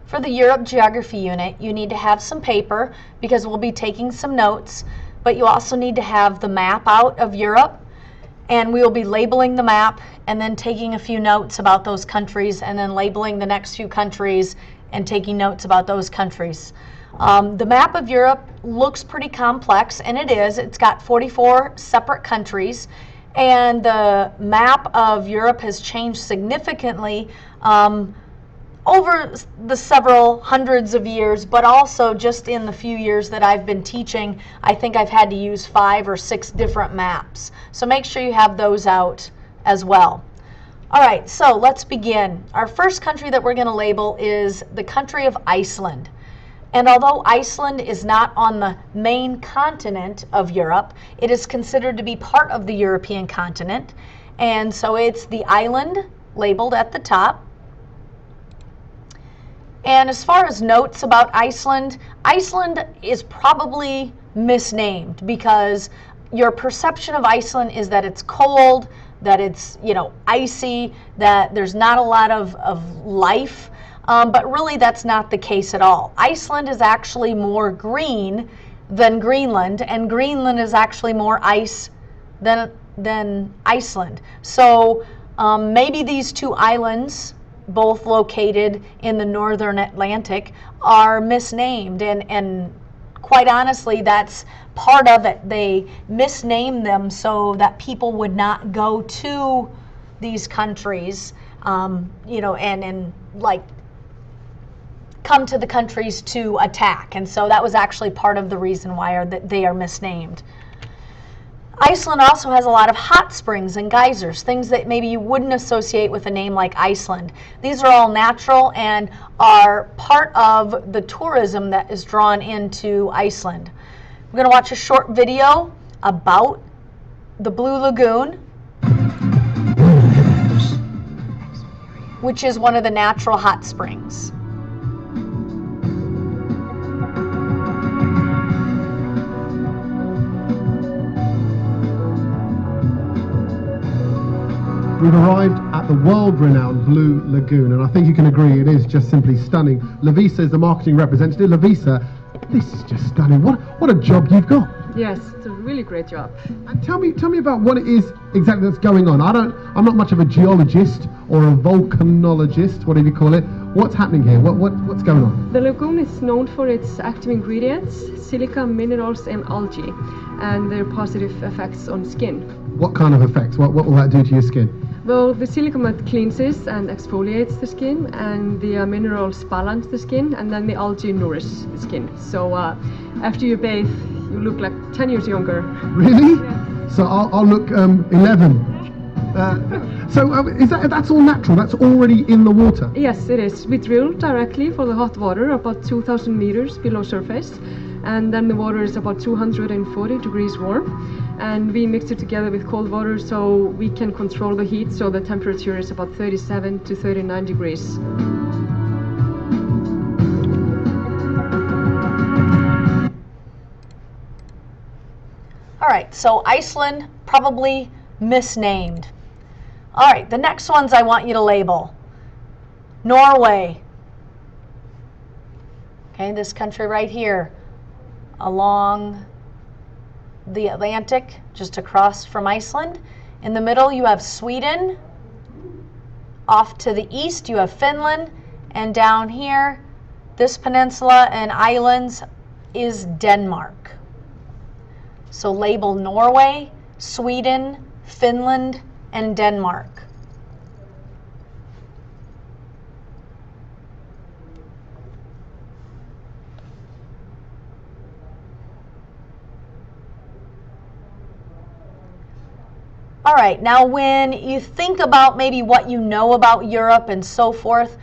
For the Europe Geography unit, you need to have some paper because we'll be taking some notes, but you also need to have the map out of Europe, and we will be labeling the map and then taking a few notes about those countries and then labeling the next few countries and taking notes about those countries. The map of Europe looks pretty complex, and it is. It's got 44 separate countries, and the map of Europe has changed significantly over the several hundreds of years, but also just in the few years that I've been teaching, I think I've had to use 5 or 6 different maps. So make sure you have those out as well. All right, so let's begin. Our first country that we're going to label is the country of Iceland. And although Iceland is not on the main continent of Europe, it is considered to be part of the European continent. And so it's the island labeled at the top. And as far as notes about Iceland, Iceland is probably misnamed because your perception of Iceland is that it's cold, that it's, icy, that there's not a lot of life, but really that's not the case at all. Iceland is actually more green than Greenland, and Greenland is actually more ice than Iceland. So maybe these two islands, both located in the northern Atlantic, are misnamed, and quite honestly that's part of it. They misnamed them so that people would not go to these countries, and like come to the countries to attack, and so that was actually part of the reason why they are misnamed. Iceland also has a lot of hot springs and geysers, things that maybe you wouldn't associate with a name like Iceland. These are all natural and are part of the tourism that is drawn into Iceland. We're going to watch a short video about the Blue Lagoon, which is one of the natural hot springs. We've arrived at the world-renowned Blue Lagoon, and I think you can agree it is just simply stunning. Lavisa is the marketing representative. Lavisa, this is just stunning. What a job you've got. Yes, it's a really great job. And tell me about what it is exactly that's going on. I'm not much of a geologist or a volcanologist, whatever you call it. What's happening here? What's going on? The lagoon is known for its active ingredients, silica, minerals, and algae, and their positive effects on skin. What kind of effects? What will that do to your skin? Well, the silica mud cleanses and exfoliates the skin, and the minerals balance the skin, and then the algae nourish the skin. So after you bathe, you look like 10 years younger. Really? Yeah. So I'll look 11. That's all natural? That's already in the water? Yes, it is. We drill directly for the hot water about 2,000 meters below surface, and then the water is about 240 degrees warm. And we mix it together with cold water so we can control the heat, so the temperature is about 37 to 39 degrees. All right, so Iceland, probably misnamed. All right, the next ones I want you to label. Norway. Okay, this country right here, along the Atlantic, just across from Iceland. In the middle you have Sweden. Off to the east you have Finland, and down here, this peninsula and islands, is Denmark. So label Norway, Sweden, Finland, and Denmark. All right, now when you think about maybe what you know about Europe and so forth,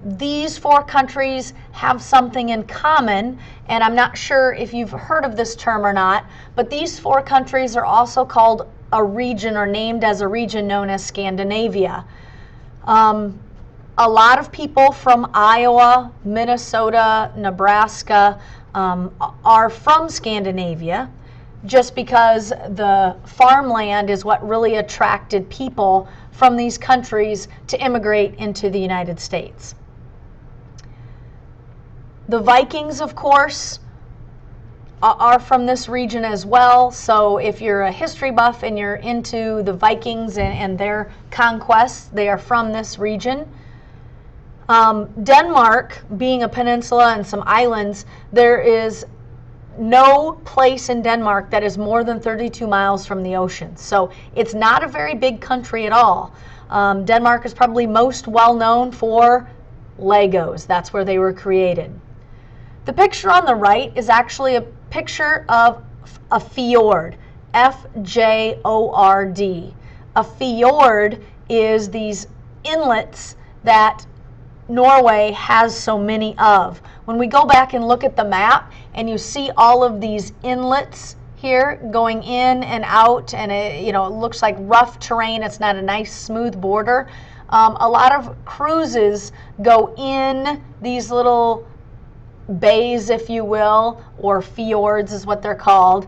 these 4 countries have something in common, and I'm not sure if you've heard of this term or not, but these 4 countries are also called a region, or named as a region, known as Scandinavia. A lot of people from Iowa, Minnesota, Nebraska are from Scandinavia, just because the farmland is what really attracted people from these countries to immigrate into the United States. The Vikings, of course, are from this region as well. So if you're a history buff and you're into the Vikings and their conquests, they are from this region. Denmark, being a peninsula and some islands, there is no place in Denmark that is more than 32 miles from the ocean. So it's not a very big country at all. Denmark is probably most well known for Legos. That's where they were created. The picture on the right is actually a picture of a fjord, F-J-O-R-D. A fjord is these inlets that Norway has so many of. When we go back and look at the map and you see all of these inlets here going in and out, and it looks like rough terrain, it's not a nice smooth border. A lot of cruises go in these little bays, if you will, or fjords is what they're called,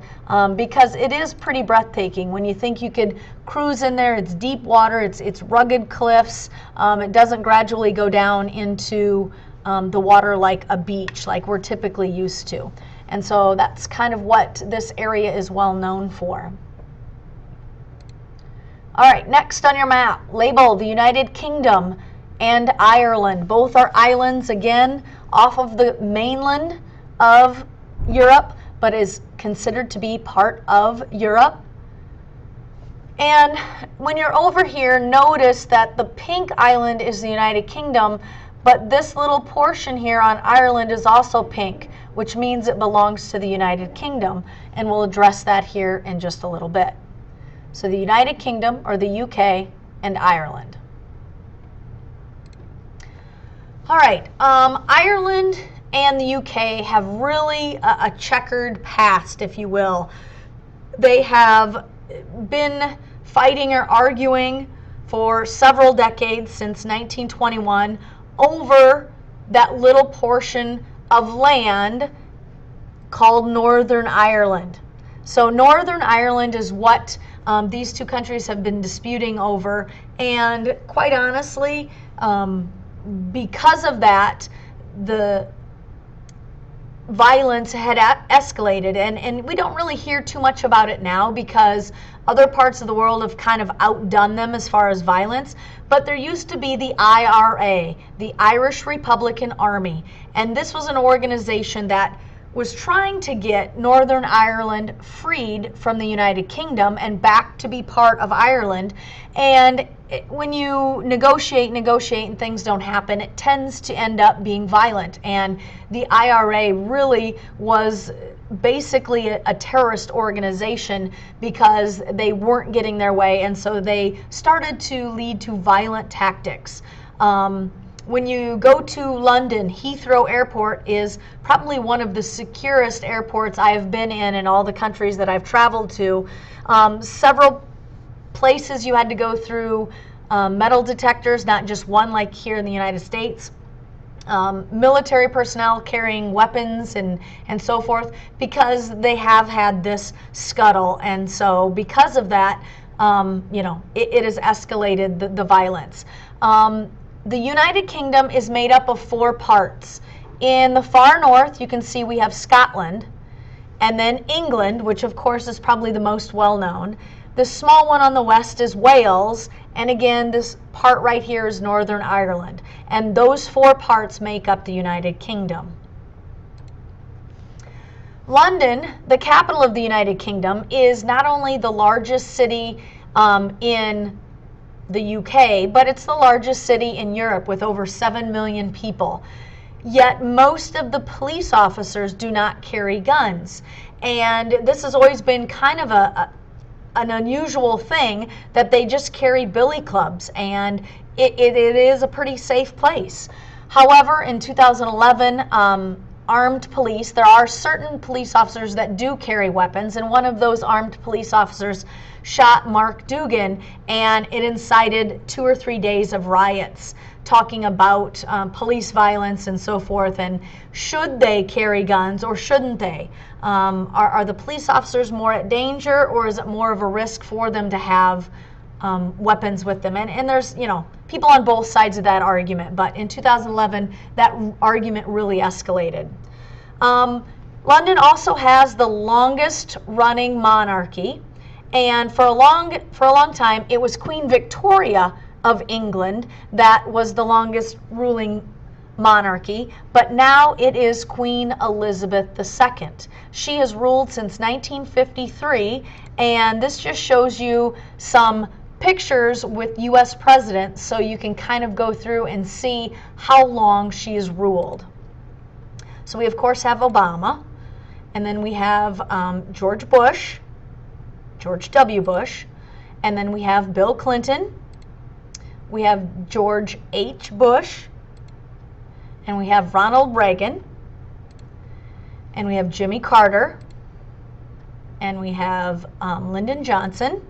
because it is pretty breathtaking. When you think you could cruise in there, it's deep water, it's rugged cliffs, it doesn't gradually go down into the water like a beach, like we're typically used to. And so that's kind of what this area is well known for. All right, next on your map, label the United Kingdom and Ireland. Both are islands, again, off of the mainland of Europe, but is considered to be part of Europe. And when you're over here, notice that the pink island is the United Kingdom, but this little portion here on Ireland is also pink, which means it belongs to the United Kingdom, and we'll address that here in just a little bit. So the United Kingdom, or the UK, and Ireland. All right, Ireland and the UK have really a checkered past, if you will. They have been fighting or arguing for several decades, since 1921, over that little portion of land called Northern Ireland. So Northern Ireland is what these two countries have been disputing over, and quite honestly, because of that, the violence had escalated, and we don't really hear too much about it now because other parts of the world have kind of outdone them as far as violence. But there used to be the IRA, the Irish Republican Army, and this was an organization that was trying to get Northern Ireland freed from the United Kingdom and back to be part of Ireland. And when you negotiate and things don't happen, it tends to end up being violent. And the IRA really was basically a terrorist organization because they weren't getting their way, and so they started to lead to violent tactics. When you go to London, Heathrow Airport is probably one of the securest airports I have been in all the countries that I've traveled to. Several places you had to go through metal detectors, not just one like here in the United States. Military personnel carrying weapons and so forth, because they have had this scuttle, and so because of that, it has escalated the violence. The United Kingdom is made up of 4 parts. In the far north, you can see we have Scotland, and then England, which of course is probably the most well-known. The small one on the west is Wales, and again, this part right here is Northern Ireland. And those 4 parts make up the United Kingdom. London, the capital of the United Kingdom, is not only the largest city in the UK, but it's the largest city in Europe with over 7 million people. Yet most of the police officers do not carry guns. And this has always been kind of an unusual thing, that they just carry billy clubs, and it is a pretty safe place. However, in 2011, armed police, there are certain police officers that do carry weapons, and one of those armed police officers shot Mark Dugan, and it incited 2 or 3 days of riots, talking about police violence and so forth, and should they carry guns or shouldn't they? Are the police officers more at danger, or is it more of a risk for them to have weapons with them. And there's, people on both sides of that argument. But in 2011, that argument really escalated. London also has the longest running monarchy. And for a long time, it was Queen Victoria of England that was the longest ruling monarchy, but now it is Queen Elizabeth II. She has ruled since 1953, and this just shows you some pictures with U.S. presidents so you can kind of go through and see how long she has ruled. So we, of course, have Obama, and then we have George W. Bush, and then we have Bill Clinton, we have George H. Bush, and we have Ronald Reagan, and we have Jimmy Carter, and we have Lyndon Johnson,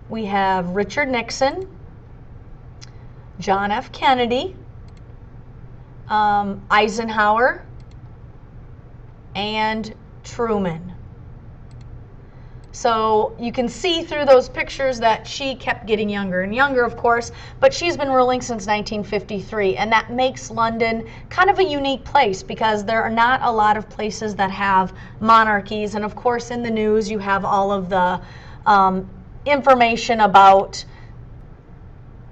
we have Richard Nixon, John F. Kennedy, Eisenhower, and Truman. So you can see through those pictures that she kept getting younger and younger, of course, but she's been ruling since 1953, and that makes London kind of a unique place because there are not a lot of places that have monarchies. And of course, in the news, you have all of the information about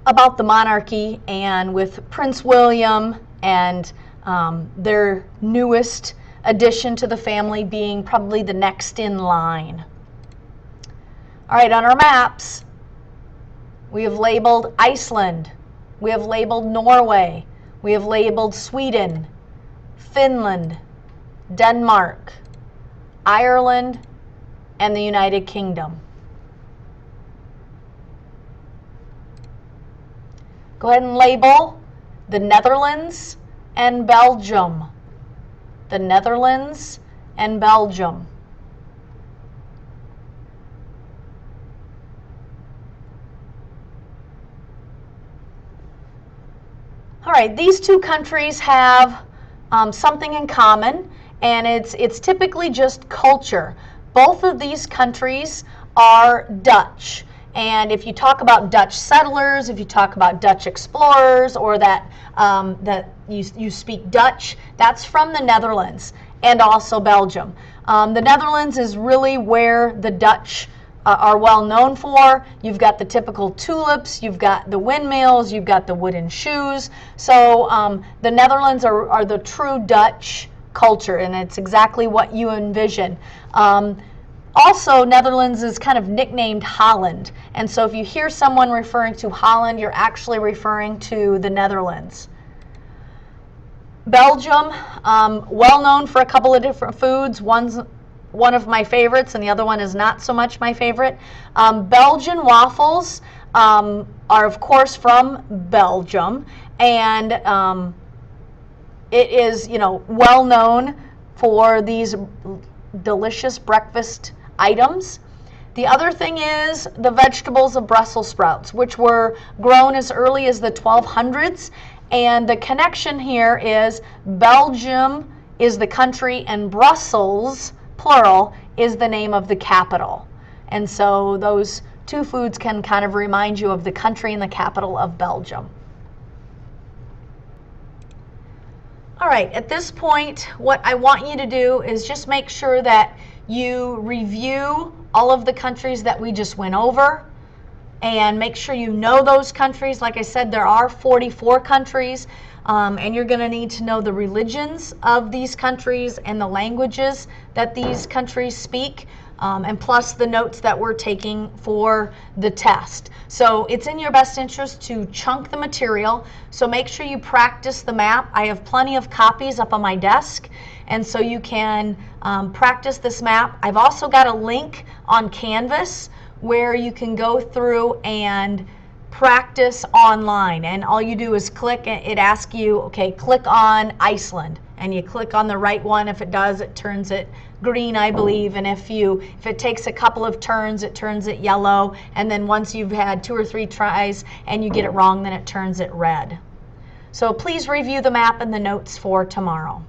the monarchy, and with Prince William and their newest addition to the family being probably the next in line. All right, on our maps, we have labeled Iceland, we have labeled Norway, we have labeled Sweden, Finland, Denmark, Ireland, and the United Kingdom. Go ahead and label the Netherlands and Belgium. The Netherlands and Belgium. All right, these two countries have something in common, and it's typically just culture. Both of these countries are Dutch. And if you talk about Dutch settlers, if you talk about Dutch explorers, or that you speak Dutch, that's from the Netherlands and also Belgium. The Netherlands is really where the Dutch are well known for. You've got the typical tulips, you've got the windmills, you've got the wooden shoes. So the Netherlands are the true Dutch culture, and it's exactly what you envision. Also, Netherlands is kind of nicknamed Holland, and so if you hear someone referring to Holland, you're actually referring to the Netherlands. Belgium, well known for a couple of different foods. One's one of my favorites, and the other one is not so much my favorite. Belgian waffles are, of course, from Belgium, and it is, well known for these delicious breakfast items. The other thing is the vegetables of Brussels sprouts, which were grown as early as the 1200s. And the connection here is Belgium is the country and Brussels, plural, is the name of the capital. And so those two foods can kind of remind you of the country and the capital of Belgium. All right, at this point, what I want you to do is just make sure that you review all of the countries that we just went over, and make sure you know those countries. Like I said, there are 44 countries, and you're going to need to know the religions of these countries and the languages that these countries speak, and plus the notes that we're taking for the test. So it's in your best interest to chunk the material, so make sure you practice the map. I have plenty of copies up on my desk, and so you can practice this map. I've also got a link on Canvas where you can go through and practice online, and all you do is click. It asks you, okay, click on Iceland, and you click on the right one. If it does, it turns it green, I believe, and if it takes a couple of turns, it turns it yellow, and then once you've had 2 or 3 tries and you get it wrong, then it turns it red. So please review the map and the notes for tomorrow.